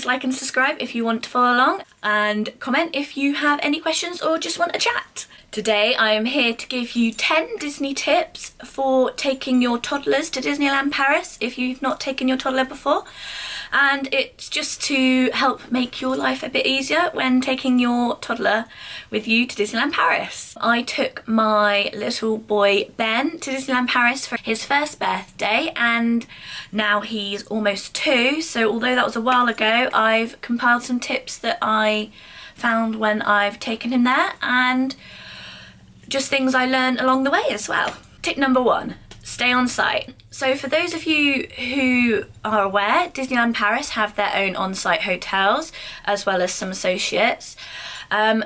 please like and subscribe if you want to follow along, and comment if you have any questions or just want a chat. Today I am here to give you 10 Disney tips for taking your toddlers to Disneyland Paris if you've not taken your toddler before. And it's just to help make your life a bit easier when taking your toddler with you to Disneyland Paris. I took my little boy Ben to Disneyland Paris for his first birthday, and now he's almost 2, so although that was a while ago, I've compiled some tips that I found when I've taken him there, and just things I learned along the way as well. Tip number 1. Stay on site. So for those of you who are aware, Disneyland Paris have their own on-site hotels as well as some associates.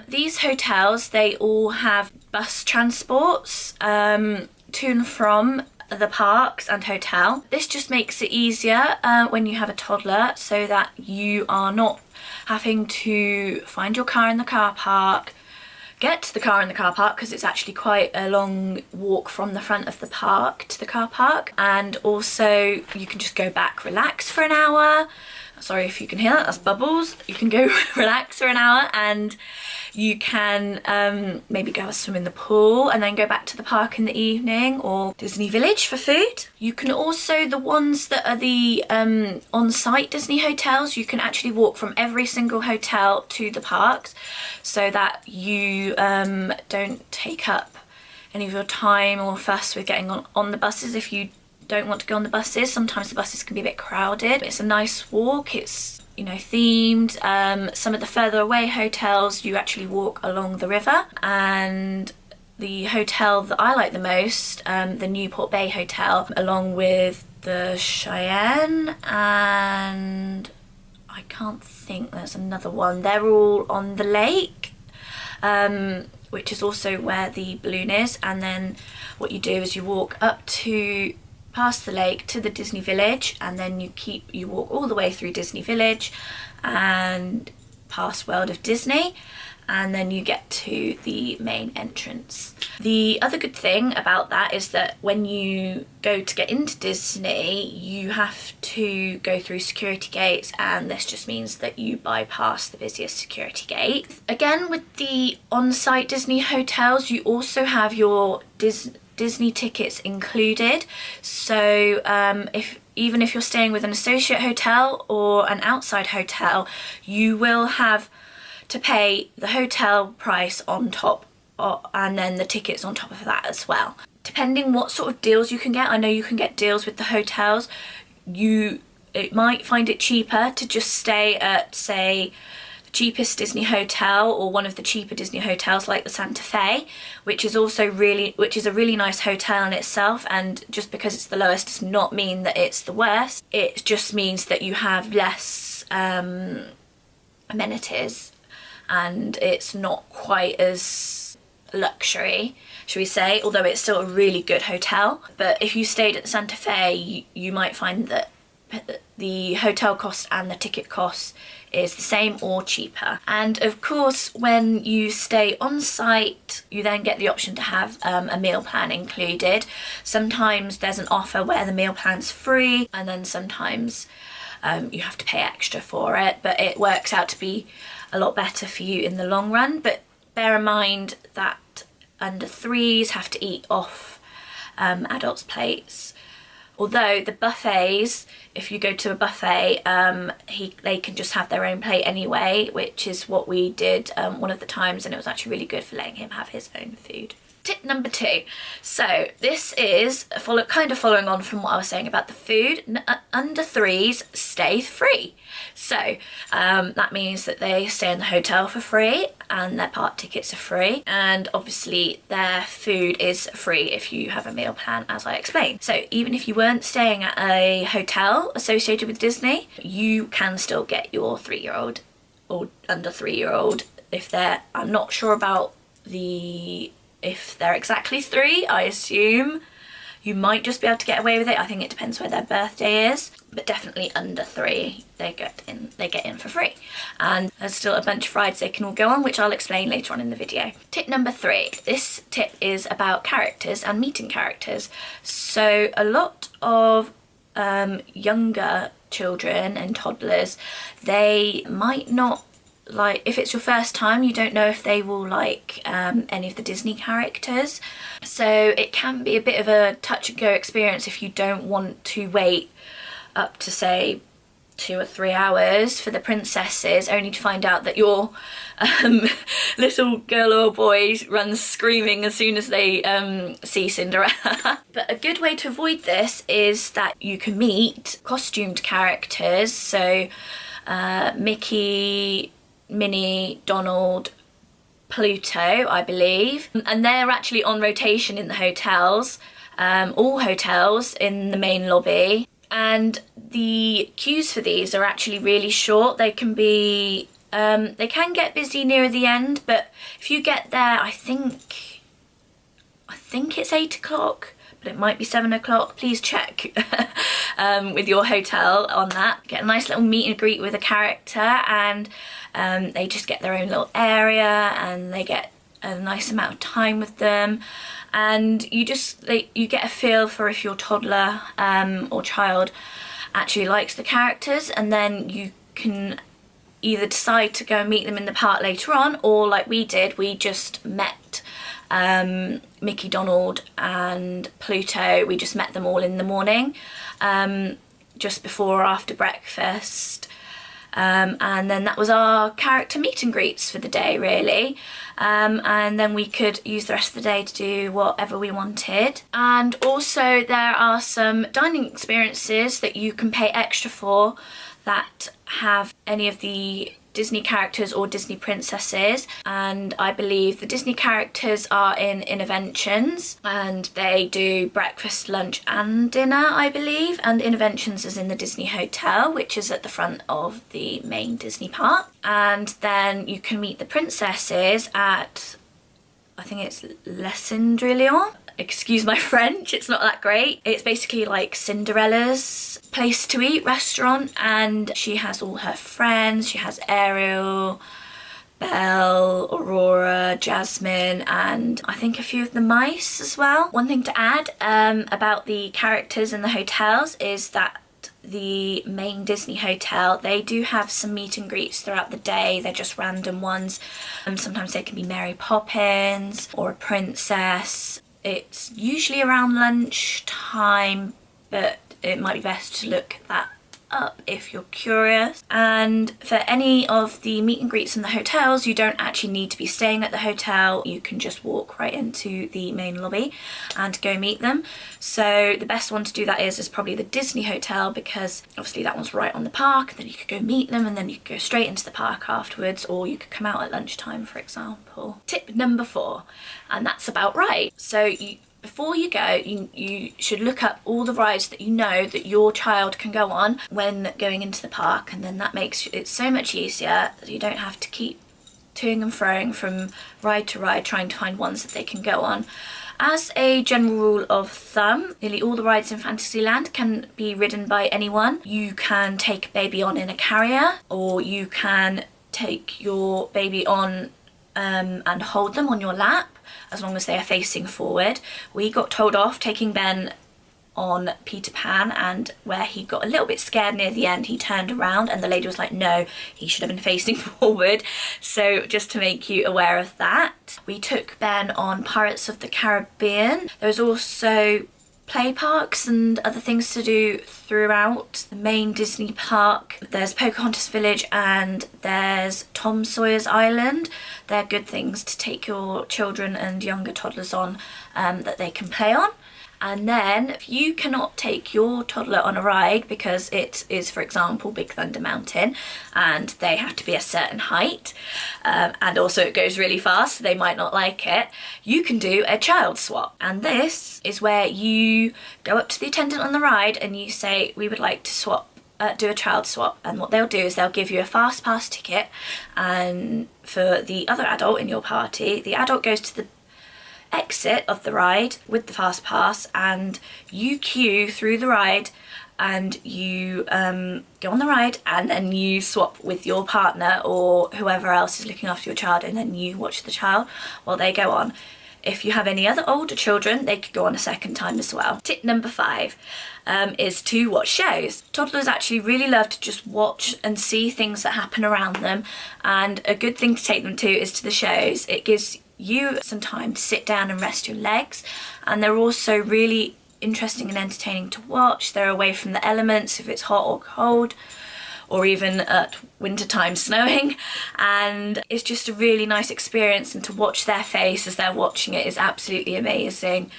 These hotels, they all have bus transports to and from the parks and hotel. This just makes it easier when you have a toddler, so that you are not having to find your car in the car park, get to the car in the car park, because it's actually quite a long walk from the front of the park to the car park, and also you can just go back, relax for an hour. Sorry if you can hear that, that's bubbles. You can go relax for an hour, and you can maybe go swim in the pool and then go back to the park in the evening, or Disney Village for food. You can also, the ones that are the on-site Disney hotels, you can actually walk from every single hotel to the parks, so that you don't take up any of your time or fuss with getting on the buses if you don't want to go on the buses. Sometimes the buses can be a bit crowded. It's a nice walk, it's, you know, themed. Some of the further away hotels you actually walk along the river, and the hotel that I like the most, the Newport Bay Hotel, along with the Cheyenne, and I can't think there's another one. They're all on the lake, which is also where the balloon is. And then what you do is you walk up to past the lake to the Disney Village, and then you walk all the way through Disney Village and past World of Disney, and then you get to the main entrance. The other good thing about that is that when you go to get into Disney, you have to go through security gates, and this just means that you bypass the busiest security gate. Again, with the on-site Disney hotels, you also have your Disney tickets included. So even if you're staying with an associate hotel or an outside hotel, you will have to pay the hotel price on top, and then the tickets on top of that as well. Depending what sort of deals you can get, I know you can get deals with the hotels. It might find it cheaper to just stay at, say, cheapest Disney hotel, or one of the cheaper Disney hotels like the Santa Fe, which is a really nice hotel in itself. And just because it's the lowest does not mean that it's the worst. It just means that you have less amenities, and it's not quite as luxury, should we say, although it's still a really good hotel. But if you stayed at the Santa Fe, you might find that the hotel cost and the ticket cost is the same or cheaper. And of course, when you stay on site, you then get the option to have a meal plan included. Sometimes there's an offer where the meal plan's free, and then sometimes you have to pay extra for it, but it works out to be a lot better for you in the long run. But bear in mind that under 3s have to eat off adults' plates. Although the buffets, if you go to a buffet, they can just have their own plate anyway, which is what we did one of the times, and it was actually really good for letting him have his own food. Tip number 2. So this is kind of following on from what I was saying about the food. Under 3s stay free. So that means that they stay in the hotel for free, and their park tickets are free, and obviously their food is free if you have a meal plan, as I explained. So even if you weren't staying at a hotel associated with Disney, you can still get your 3-year-old or under 3-year-old if they're, I'm not sure about if they're exactly 3. I assume you might just be able to get away with it. I think it depends where their birthday is, but definitely under 3 they get in for free. And there's still a bunch of rides they can all go on, which I'll explain later on in the video. Tip number 3. This tip is about characters and meeting characters. So a lot of younger children and toddlers, they might not like, if it's your first time, you don't know if they will like any of the Disney characters. So it can be a bit of a touch and go experience if you don't want to wait up to, say, 2 or 3 hours for the princesses, only to find out that your little girl or boy runs screaming as soon as they see Cinderella. But a good way to avoid this is that you can meet costumed characters, so Mickey, Minnie, Donald, Pluto, I believe, and they're actually on rotation in the hotels, all hotels in the main lobby. And the queues for these are actually really short. They can be, they can get busy near the end, but if you get there, I think it's 8 o'clock, but it might be 7 o'clock. Please check with your hotel on that. Get a nice little meet and greet with a character, and they just get their own little area, and they get a nice amount of time with them. And you get a feel for if your toddler or child actually likes the characters, and then you can either decide to go and meet them in the park later on, or like we did, we just met Mickey, Donald and Pluto. We just met them all in the morning, just before or after breakfast. And then that was our character meet and greets for the day, really. And then we could use the rest of the day to do whatever we wanted. And also there are some dining experiences that you can pay extra for that have any of the Disney characters or Disney princesses, and I believe the Disney characters are in Innoventions, and they do breakfast, lunch and dinner, I believe, and Innoventions is in the Disney Hotel, which is at the front of the main Disney park. And then you can meet the princesses at, I think it's Le Cendrillon. Excuse my French, it's not that great. It's basically like Cinderella's place to eat restaurant, and she has all her friends. She has Ariel, Belle, Aurora, Jasmine, and I think a few of the mice as well. One thing to add about the characters in the hotels is that the main Disney hotel, they do have some meet and greets throughout the day. They're just random ones, and sometimes they can be Mary Poppins or a princess. It's usually around lunchtime, but it might be best to look that up if you're curious. And for any of the meet and greets in the hotels, you don't actually need to be staying at the hotel. You can just walk right into the main lobby and go meet them. So the best one to do that is probably the Disney Hotel, because obviously that one's right on the park, and then you could go meet them, and then you could go straight into the park afterwards, or you could come out at lunchtime, for example. Tip number 4, and that's about right. So before you go, you should look up all the rides that you know that your child can go on when going into the park, and then that makes it so much easier. You don't have to keep toing and froing from ride to ride trying to find ones that they can go on. As a general rule of thumb, nearly all the rides in Fantasyland can be ridden by anyone. You can take a baby on in a carrier, or you can take your baby on and hold them on your lap, as long as they are facing forward. We got told off taking Ben on Peter Pan, and where he got a little bit scared near the end, he turned around and the lady was like, no, he should have been facing forward. So just to make you aware of that. We took Ben on Pirates of the Caribbean. There was also play parks and other things to do throughout the main Disney park. There's Pocahontas Village and there's Tom Sawyer's Island. They're good things to take your children and younger toddlers on that they can play on. And then if you cannot take your toddler on a ride because it is, for example, Big Thunder Mountain, and they have to be a certain height, and also it goes really fast, so they might not like it, you can do a child swap. And this is where you go up to the attendant on the ride and you say, we would like to swap, do a child swap. And what they'll do is they'll give you a fast pass ticket, and for the other adult in your party, the adult goes to the exit of the ride with the fast pass, and you queue through the ride, and you go on the ride, and then you swap with your partner or whoever else is looking after your child, and then you watch the child while they go on. if you have any other older children, they could go on a second time as well. Tip number 5 is to watch shows. Toddlers actually really love to just watch and see things that happen around them, and a good thing to take them to is to the shows. It gives you some time to sit down and rest your legs, and they're also really interesting and entertaining to watch. They're away from the elements if it's hot or cold, or even at winter time snowing, and it's just a really nice experience, and to watch their face as they're watching it is absolutely amazing,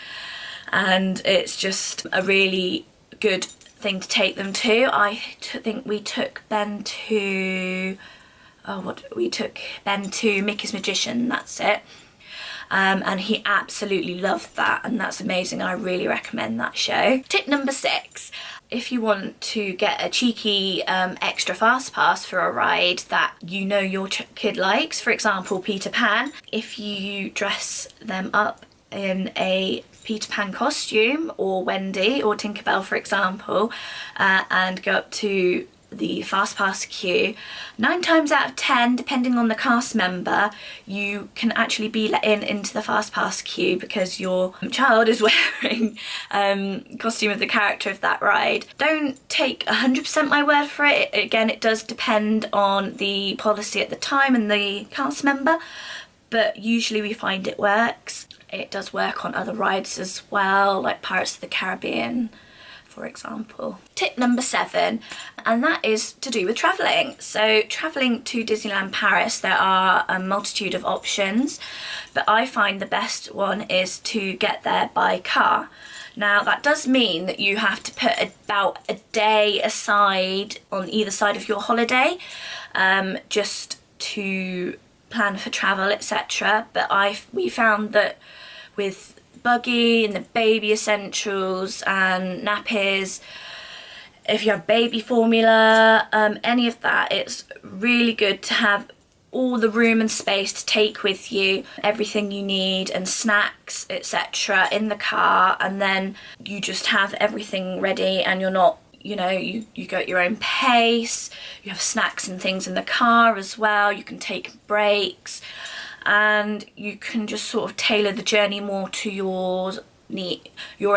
and it's just a really good thing to take them to. I think we took Ben to Mickey's Magician, that's it. And he absolutely loved that, and that's amazing. I really recommend that show. Tip number 6, if you want to get a cheeky extra fast pass for a ride that you know your kid likes, for example Peter Pan, if you dress them up in a Peter Pan costume, or Wendy or Tinkerbell for example, and go up to the fast pass queue, 9 times out of 10, depending on the cast member, you can actually be let into the fast pass queue because your child is wearing costume of the character of that ride. Don't take 100% my word for it. Again, it does depend on the policy at the time and the cast member, but usually we find it works. It does work on other rides as well, like Pirates of the Caribbean, for example. Tip number 7, and that is to do with travelling. So travelling to Disneyland Paris, there are a multitude of options, but I find the best one is to get there by car. Now that does mean that you have to put about a day aside on either side of your holiday, just to plan for travel, etc. But we found that with buggy and the baby essentials and nappies, if you have baby formula, any of that, it's really good to have all the room and space to take with you everything you need and snacks, etc. in the car, and then you just have everything ready, and you're not, you know, you go at your own pace. You have snacks and things in the car as well. You can take breaks, and you can just sort of tailor the journey more to your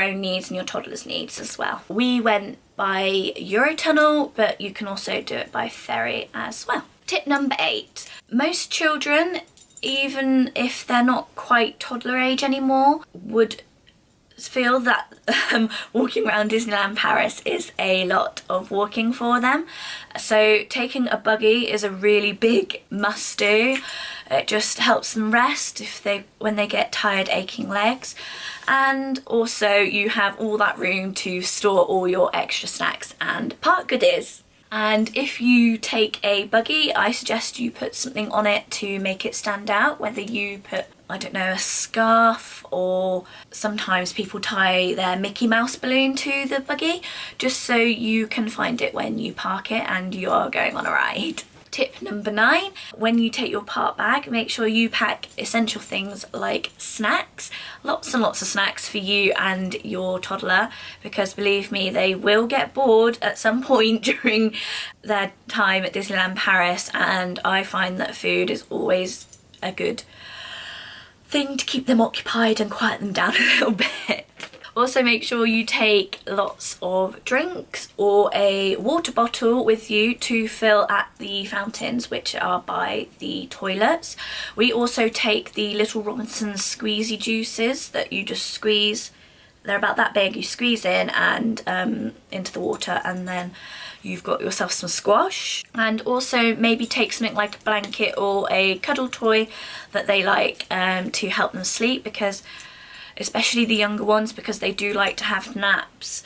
own needs and your toddler's needs as well. We went by Eurotunnel, but you can also do it by ferry as well. Tip number 8. Most children, even if they're not quite toddler age anymore, would feel that walking around Disneyland Paris is a lot of walking for them. So taking a buggy is a really big must do. It just helps them rest when they get tired, aching legs. And also you have all that room to store all your extra snacks and park goodies. And if you take a buggy, I suggest you put something on it to make it stand out, whether you put, I don't know, a scarf, or sometimes people tie their Mickey Mouse balloon to the buggy, just so you can find it when you park it and you are going on a ride. Tip number 9, when you take your park bag, make sure you pack essential things like snacks, lots and lots of snacks for you and your toddler, because believe me, they will get bored at some point during their time at Disneyland Paris, and I find that food is always a good thing to keep them occupied and quiet them down a little bit. Also make sure you take lots of drinks or a water bottle with you to fill at the fountains, which are by the toilets. We also take the Little Robinson's squeezy juices that you just squeeze. They're about that big, you squeeze in and into the water, and then you've got yourself some squash. And also maybe take something like a blanket or a cuddle toy that they like to help them sleep, because especially the younger ones, because they do like to have naps.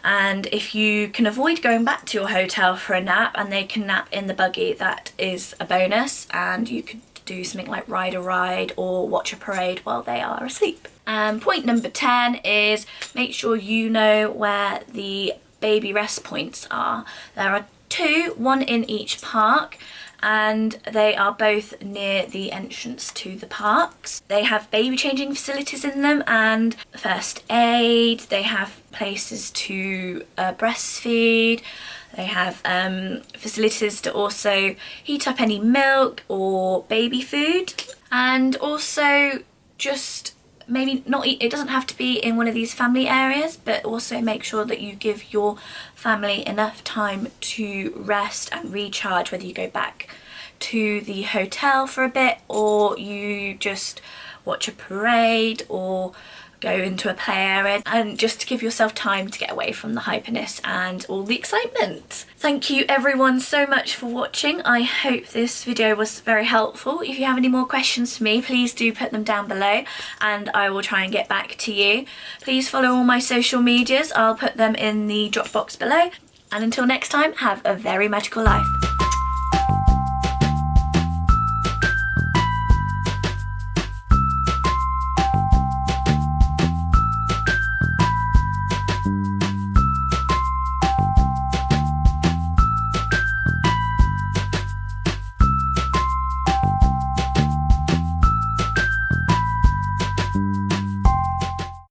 And if you can avoid going back to your hotel for a nap and they can nap in the buggy, that is a bonus, and you could do something like ride a ride or watch a parade while they are asleep. Point number 10 is make sure you know where the baby rest points are. There are 2, one in each park, and they are both near the entrance to the parks. They have baby changing facilities in them and first aid. They have places to breastfeed. They have facilities to also heat up any milk or baby food, and also just maybe not, it doesn't have to be in one of these family areas, but also make sure that you give your family enough time to rest and recharge, whether you go back to the hotel for a bit or you just watch a parade or go into a play area, and just to give yourself time to get away from the hyperness and all the excitement. Thank you everyone so much for watching. I hope this video was very helpful. If you have any more questions for me, please do put them down below and I will try and get back to you. Please follow all my social medias. I'll put them in the drop box below. And until next time, have a very magical life.